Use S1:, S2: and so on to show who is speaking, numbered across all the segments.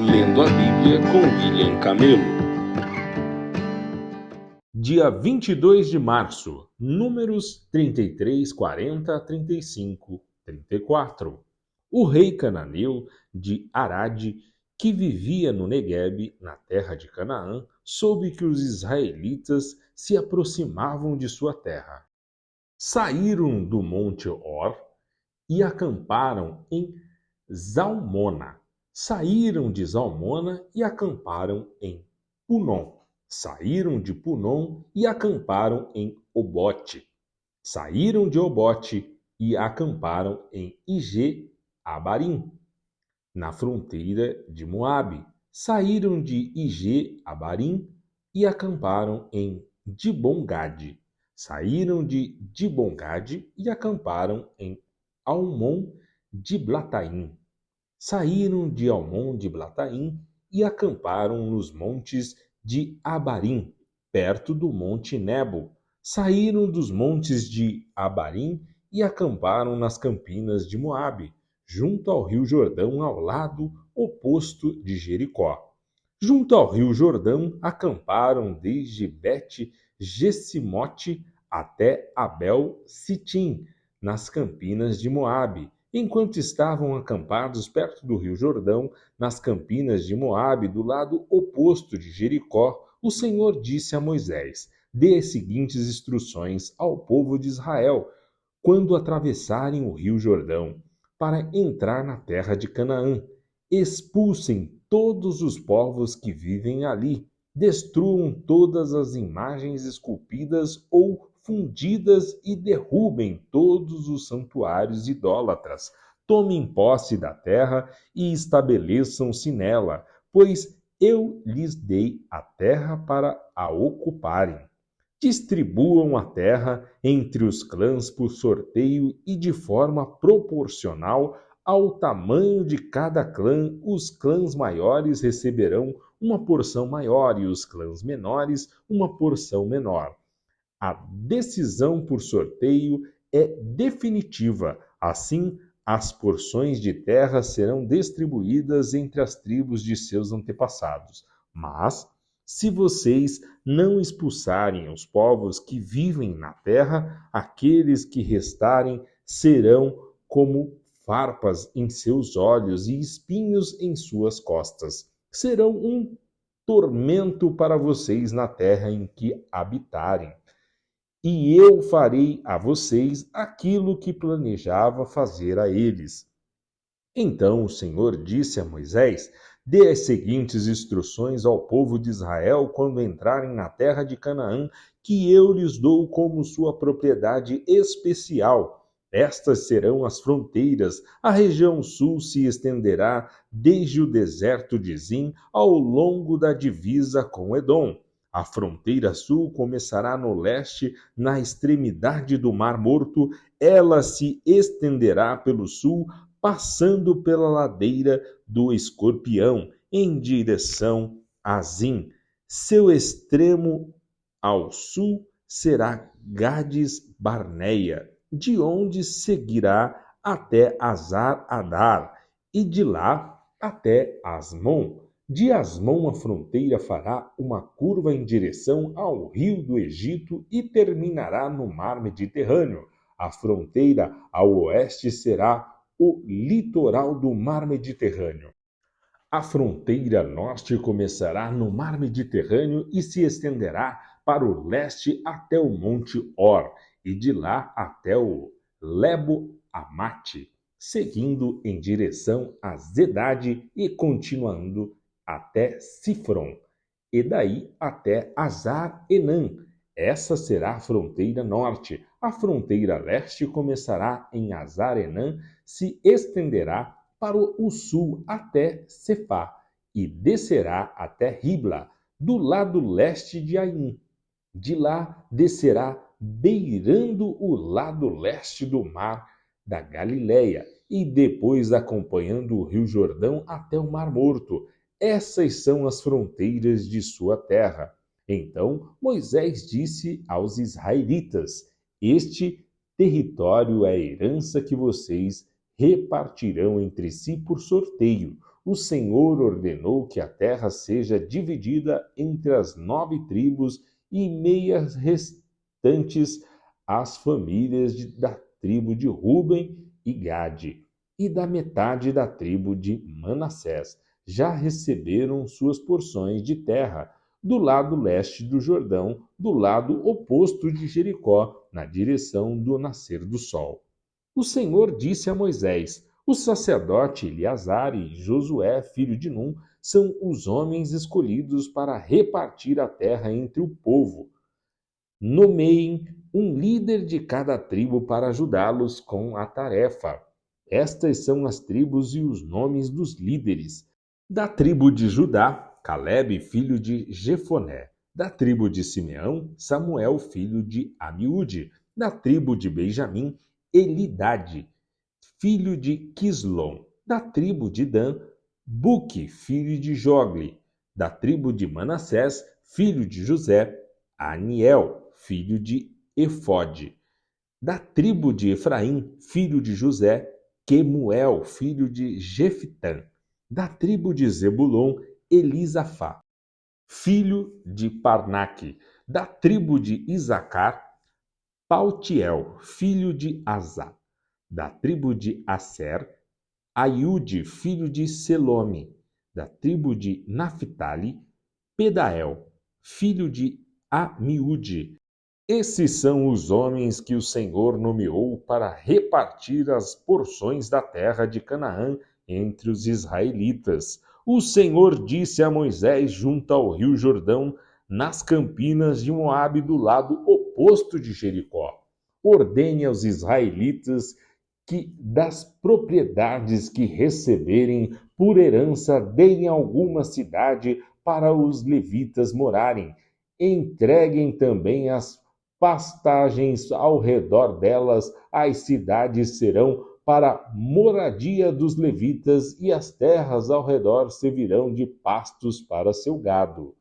S1: Lendo a Bíblia com William Camelo. Dia 22 de março, Números 33, 40, 35, 34. O rei cananeu de Arade, que vivia no Neguebe, na terra de Canaã, soube que os israelitas se aproximavam de sua terra. Saíram do monte Or e acamparam em Zalmona. Saíram de Zalmona e acamparam em Punom. Saíram de Punom e acamparam em Obote. Saíram de Obote e acamparam em Ige-Abarim, na fronteira de Moabe. Saíram de Ige-Abarim e acamparam em Dibongade. Saíram de Dibongade e acamparam em Almon-Diblataim. Saíram de Almon-Diblataim e acamparam nos montes de Abarim, perto do monte Nebo. Saíram dos montes de Abarim e acamparam nas campinas de Moabe, junto ao rio Jordão, ao lado oposto de Jericó. Junto ao rio Jordão, acamparam desde Bet-Jesimote até Abel-Sitim, nas campinas de Moabe. Enquanto estavam acampados perto do rio Jordão, nas campinas de Moabe, do lado oposto de Jericó, o Senhor disse a Moisés: dê as seguintes instruções ao povo de Israel quando atravessarem o rio Jordão para entrar na terra de Canaã. Expulsem todos os povos que vivem ali, destruam todas as imagens esculpidas ou fundidas e derrubem todos os santuários idólatras. Tomem posse da terra e estabeleçam-se nela, pois eu lhes dei a terra para a ocuparem. Distribuam a terra entre os clãs por sorteio e de forma proporcional ao tamanho de cada clã. Os clãs maiores receberão uma porção maior e os clãs menores uma porção menor. A decisão por sorteio é definitiva. Assim, as porções de terra serão distribuídas entre as tribos de seus antepassados. Mas, se vocês não expulsarem os povos que vivem na terra, aqueles que restarem serão como farpas em seus olhos e espinhos em suas costas. Serão um tormento para vocês na terra em que habitarem. E eu farei a vocês aquilo que planejava fazer a eles. Então o Senhor disse a Moisés: dê as seguintes instruções ao povo de Israel quando entrarem na terra de Canaã, que eu lhes dou como sua propriedade especial. Estas serão as fronteiras. A região sul se estenderá desde o deserto de Zim ao longo da divisa com Edom. A fronteira sul começará no leste, na extremidade do Mar Morto. Ela se estenderá pelo sul, passando pela ladeira do Escorpião, em direção a Zim. Seu extremo ao sul será Gades Barneia, de onde seguirá até Azar-Adar, e de lá até Asmon. De Asmon a fronteira fará uma curva em direção ao rio do Egito e terminará no mar Mediterrâneo. A fronteira ao oeste será o litoral do mar Mediterrâneo. A fronteira norte começará no mar Mediterrâneo e se estenderá para o leste até o monte Or, e de lá até o Lebo-Amate, seguindo em direção a Zedade e continuando até Sifron, e daí até Azar-Enã. Essa será a fronteira norte. A fronteira leste começará em Azar-Enã, se estenderá para o sul até Cefá e descerá até Ribla, do lado leste de Aim. De lá descerá beirando o lado leste do mar da Galileia e depois acompanhando o rio Jordão até o Mar Morto. Essas são as fronteiras de sua terra. Então Moisés disse aos israelitas: este território é a herança que vocês repartirão entre si por sorteio. O Senhor ordenou que a terra seja dividida entre as 9 tribos e meias restantes às famílias da tribo de Ruben e Gade, e da metade da tribo de Manassés. Já receberam suas porções de terra, do lado leste do Jordão, do lado oposto de Jericó, na direção do nascer do sol. O Senhor disse a Moisés: o sacerdote Eleazar e Josué, filho de Num, são os homens escolhidos para repartir a terra entre o povo. Nomeiem um líder de cada tribo para ajudá-los com a tarefa. Estas são as tribos e os nomes dos líderes. Da tribo de Judá, Calebe, filho de Jefoné. Da tribo de Simeão, Samuel, filho de Amiúde. Da tribo de Benjamim, Elidade, filho de Quislom. Da tribo de Dan, Buque, filho de Jogli. Da tribo de Manassés, filho de José, Aniel, filho de Efode. Da tribo de Efraim, filho de José, Quemuel, filho de Jefitã. Da tribo de Zebulon, Elisafá, filho de Parnaque. Da tribo de Isacar, Paltiel, filho de Azá. Da tribo de Asser, Aiude, filho de Selome. Da tribo de Naphtali, Pedael, filho de Amiúde. Esses são os homens que o Senhor nomeou para repartir as porções da terra de Canaã entre os israelitas. O Senhor disse a Moisés junto ao rio Jordão, nas campinas de Moabe, do lado oposto de Jericó: ordene aos israelitas que das propriedades que receberem por herança deem alguma cidade para os levitas morarem. Entreguem também as pastagens ao redor delas. As cidades serão para moradia dos levitas e as terras ao redor servirão de pastos para seu gado,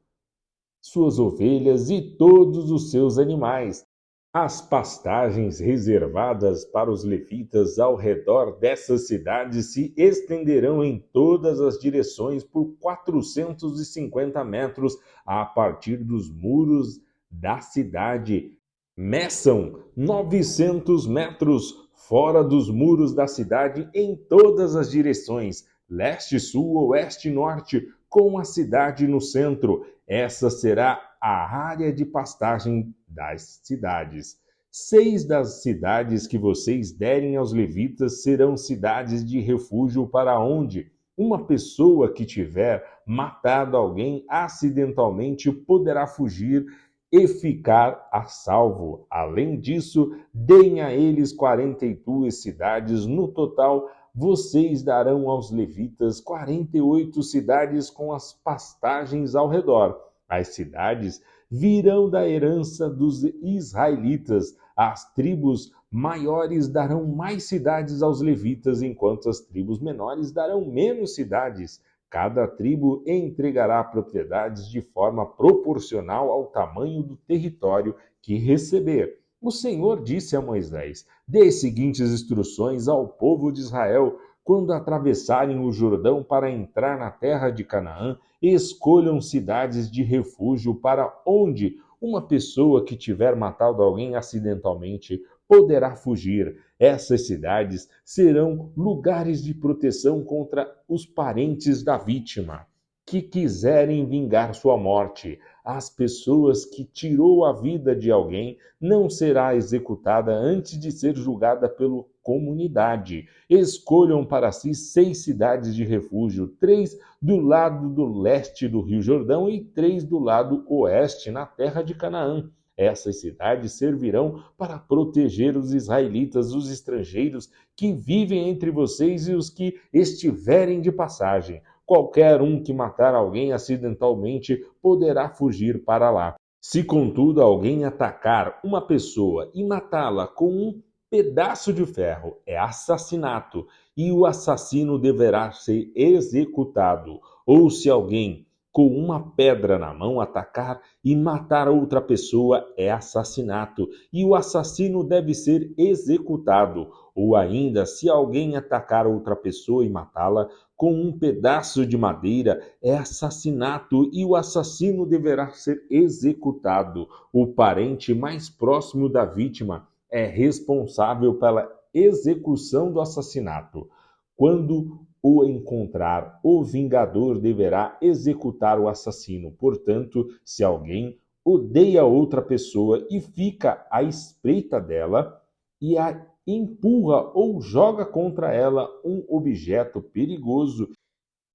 S1: suas ovelhas e todos os seus animais. As pastagens reservadas para os levitas ao redor dessas cidades se estenderão em todas as direções por 450 metros a partir dos muros da cidade. Meçam 900 metros fora dos muros da cidade em todas as direções, leste, sul, oeste e norte, com a cidade no centro. Essa será a área de pastagem das cidades. 6 das cidades que vocês derem aos levitas serão cidades de refúgio para onde uma pessoa que tiver matado alguém acidentalmente poderá fugir e ficar a salvo. Além disso, deem a eles 42 cidades. No total, vocês darão aos levitas 48 cidades com as pastagens ao redor. As cidades virão da herança dos israelitas. As tribos maiores darão mais cidades aos levitas, enquanto as tribos menores darão menos cidades. Cada tribo entregará propriedades de forma proporcional ao tamanho do território que receber. O Senhor disse a Moisés: dê as seguintes instruções ao povo de Israel: quando atravessarem o Jordão para entrar na terra de Canaã, escolham cidades de refúgio para onde uma pessoa que tiver matado alguém acidentalmente poderá fugir. Essas cidades serão lugares de proteção contra os parentes da vítima que quiserem vingar sua morte. As pessoas que tirou a vida de alguém não será executada antes de ser julgada pela comunidade. Escolham para si 6 cidades de refúgio, 3 do lado do leste do Rio Jordão e 3 do lado oeste, na terra de Canaã. Essas cidades servirão para proteger os israelitas, os estrangeiros que vivem entre vocês e os que estiverem de passagem. Qualquer um que matar alguém acidentalmente poderá fugir para lá. Se, contudo, alguém atacar uma pessoa e matá-la com um pedaço de ferro, é assassinato, e o assassino deverá ser executado. Ou se alguém com uma pedra na mão atacar e matar outra pessoa, é assassinato, e o assassino deve ser executado. ou ainda se alguém atacar outra pessoa e matá-la com um pedaço de madeira, é assassinato e o assassino deverá ser executado. O parente mais próximo da vítima é responsável pela execução do assassinato. Quando o encontrar, o vingador deverá executar o assassino. Portanto, se alguém odeia outra pessoa e fica à espreita dela e a empurra ou joga contra ela um objeto perigoso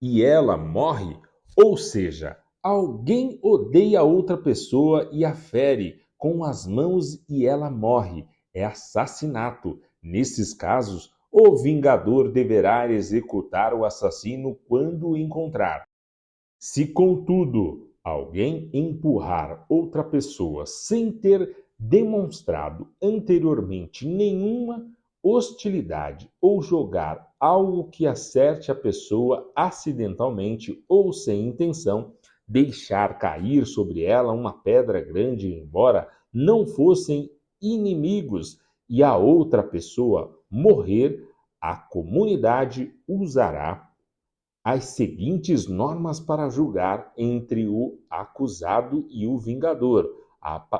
S1: e ela morre, ou seja, alguém odeia outra pessoa e a fere com as mãos e ela morre, é assassinato. Nesses casos, o vingador deverá executar o assassino quando o encontrar. Se, contudo, alguém empurrar outra pessoa sem ter demonstrado anteriormente nenhuma hostilidade ou jogar algo que acerte a pessoa acidentalmente ou sem intenção, deixar cair sobre ela uma pedra grande, embora não fossem inimigos, e a outra pessoa morrer, a comunidade usará as seguintes normas para julgar entre o acusado e o vingador,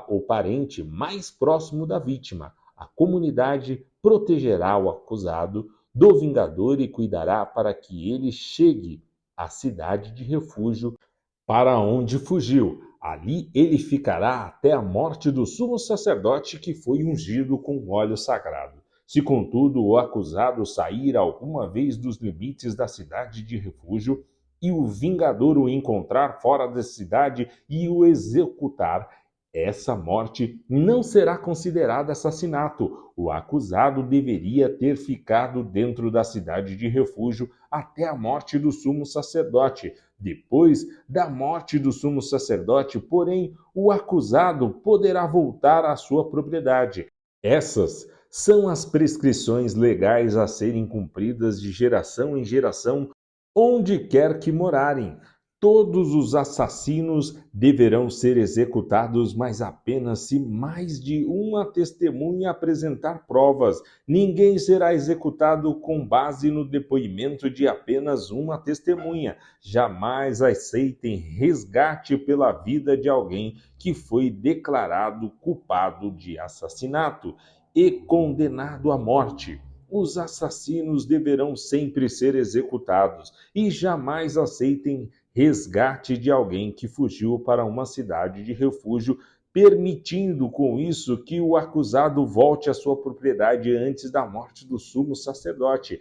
S1: o parente mais próximo da vítima. A comunidade protegerá o acusado do vingador e cuidará para que ele chegue à cidade de refúgio para onde fugiu. Ali ele ficará até a morte do sumo sacerdote que foi ungido com óleo sagrado. Se, contudo, o acusado sair alguma vez dos limites da cidade de refúgio e o vingador o encontrar fora da cidade e o executar, essa morte não será considerada assassinato. O acusado deveria ter ficado dentro da cidade de refúgio até a morte do sumo sacerdote. Depois da morte do sumo sacerdote, porém, o acusado poderá voltar à sua propriedade. Essas são as prescrições legais a serem cumpridas de geração em geração, onde quer que morarem. Todos os assassinos deverão ser executados, mas apenas se mais de uma testemunha apresentar provas. Ninguém será executado com base no depoimento de apenas uma testemunha. Jamais aceitem resgate pela vida de alguém que foi declarado culpado de assassinato e condenado à morte. Os assassinos deverão sempre ser executados e jamais aceitem resgate de alguém que fugiu para uma cidade de refúgio, permitindo com isso que o acusado volte à sua propriedade antes da morte do sumo sacerdote.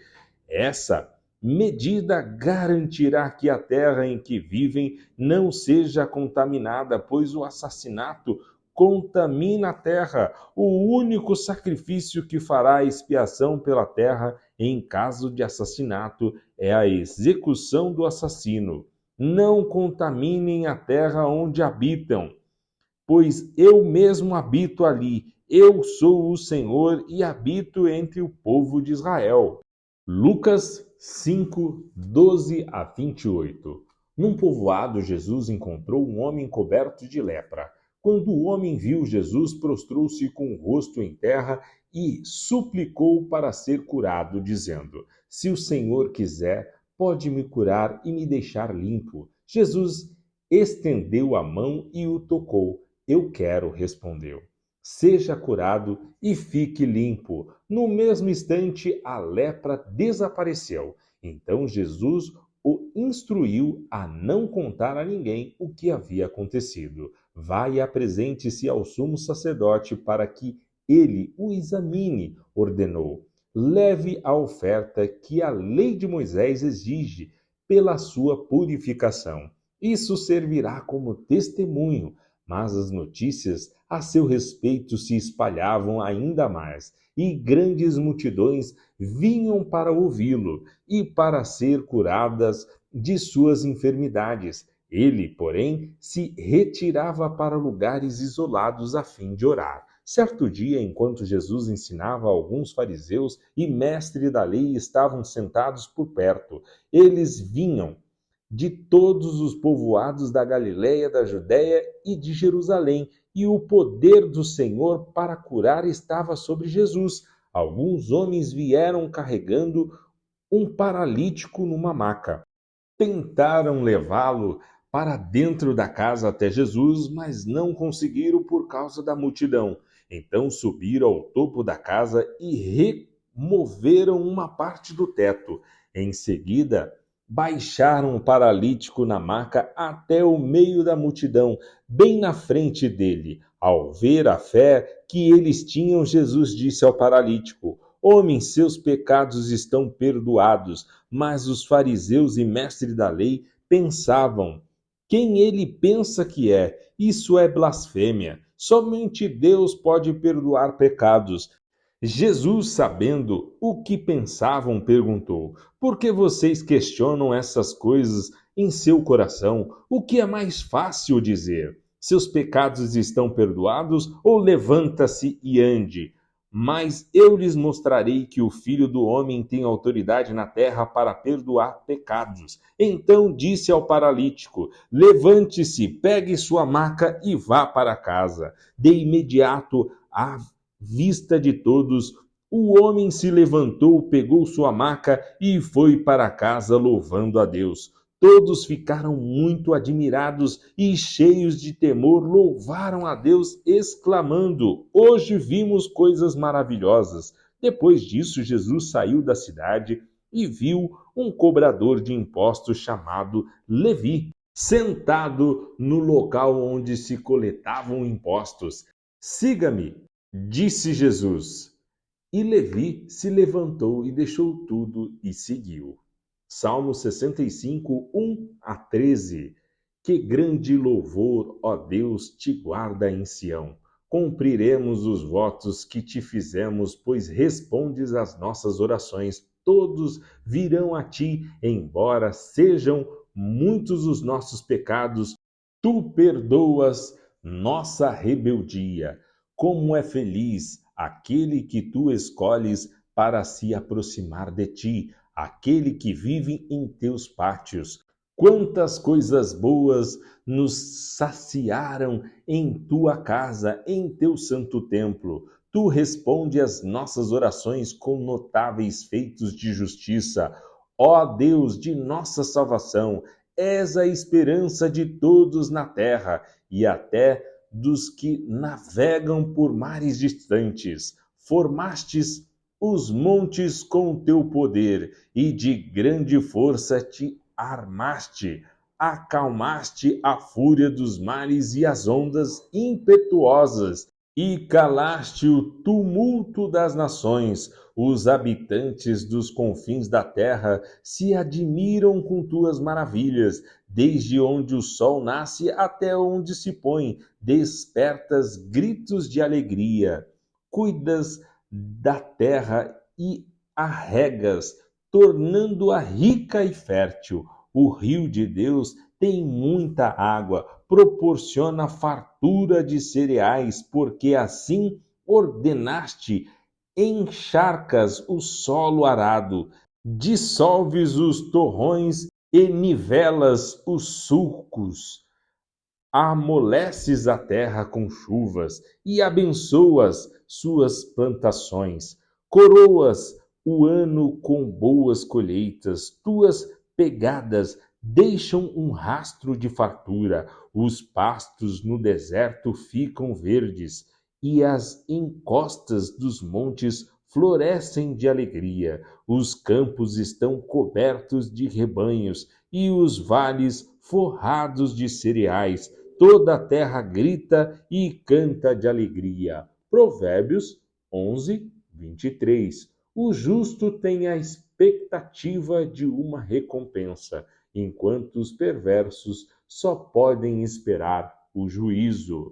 S1: Essa medida garantirá que a terra em que vivem não seja contaminada, pois o assassinato contamina a terra. O único sacrifício que fará expiação pela terra em caso de assassinato é a execução do assassino. Não contaminem a terra onde habitam, pois eu mesmo habito ali. Eu sou o Senhor e habito entre o povo de Israel. Lucas 5, 12 a 28. Num povoado, Jesus encontrou um homem coberto de lepra. Quando o homem viu Jesus, prostrou-se com o rosto em terra e suplicou para ser curado, dizendo: Se o Senhor quiser, pode me curar e me deixar limpo. Jesus estendeu a mão e o tocou. Eu quero, respondeu. Seja curado e fique limpo. No mesmo instante, a lepra desapareceu. Então Jesus o instruiu a não contar a ninguém o que havia acontecido. Vá e apresente-se ao sumo sacerdote para que ele o examine, ordenou. Leve a oferta que a lei de Moisés exige pela sua purificação. Isso servirá como testemunho. Mas as notícias a seu respeito se espalhavam ainda mais, e grandes multidões vinham para ouvi-lo e para ser curadas de suas enfermidades. Ele, porém, se retirava para lugares isolados a fim de orar. Certo dia, enquanto Jesus ensinava, alguns fariseus e mestres da lei estavam sentados por perto. Eles vinham de todos os povoados da Galiléia, da Judéia e de Jerusalém, e o poder do Senhor para curar estava sobre Jesus. alguns homens vieram carregando um paralítico numa maca. Tentaram levá-lo para dentro da casa até Jesus, mas não conseguiram por causa da multidão. Então subiram ao topo da casa e removeram uma parte do teto. Em seguida, baixaram o paralítico na maca até o meio da multidão, bem na frente dele. Ao ver a fé que eles tinham, Jesus disse ao paralítico: Homem, seus pecados estão perdoados. Mas os fariseus e mestres da lei pensavam: quem ele pensa que é? Isso é blasfêmia. Somente Deus pode perdoar pecados. Jesus, sabendo o que pensavam, perguntou: Por que vocês questionam essas coisas em seu coração? O que é mais fácil dizer? Seus pecados estão perdoados, ou levanta-se e ande? Mas eu lhes mostrarei que o Filho do Homem tem autoridade na terra para perdoar pecados. Então disse ao paralítico: Levante-se, pegue sua maca e vá para casa. De imediato, à vista de todos, o homem se levantou, pegou sua maca e foi para casa louvando a Deus. Todos ficaram muito admirados e, cheios de temor, louvaram a Deus, exclamando: Hoje vimos coisas maravilhosas. Depois disso, Jesus saiu da cidade e viu um cobrador de impostos chamado Levi, sentado no local onde se coletavam impostos. Siga-me, disse Jesus. E Levi se levantou e deixou tudo e seguiu. Salmo 65, 1 a 13. Que grande louvor, ó Deus, te guarda em Sião. Cumpriremos os votos que te fizemos, pois respondes às nossas orações. Todos virão a ti, embora sejam muitos os nossos pecados, tu perdoas nossa rebeldia. Como é feliz aquele que tu escolhes para se aproximar de ti, aquele que vive em teus pátios. Quantas coisas boas nos saciaram em tua casa, em teu santo templo. Tu responde às nossas orações com notáveis feitos de justiça. Ó Deus de nossa salvação, és a esperança de todos na terra e até dos que navegam por mares distantes. Formastes os montes com o teu poder e de grande força te armaste. Acalmaste a fúria dos mares e as ondas impetuosas e calaste o tumulto das nações. Os habitantes dos confins da terra se admiram com tuas maravilhas, desde onde o sol nasce até onde se põe, despertas gritos de alegria. Cuidas da terra e a regas, tornando-a rica e fértil. O rio de Deus tem muita água, proporciona fartura de cereais, porque assim ordenaste, encharcas o solo arado, dissolves os torrões e nivelas os sulcos. Amoleces a terra com chuvas e abençoas suas plantações. Coroas o ano com boas colheitas. Tuas pegadas deixam um rastro de fartura. Os pastos no deserto ficam verdes e as encostas dos montes florescem de alegria. Os campos estão cobertos de rebanhos e os vales forrados de cereais. Toda a terra grita e canta de alegria. Provérbios 11, 23. O justo tem a expectativa de uma recompensa, enquanto os perversos só podem esperar o juízo.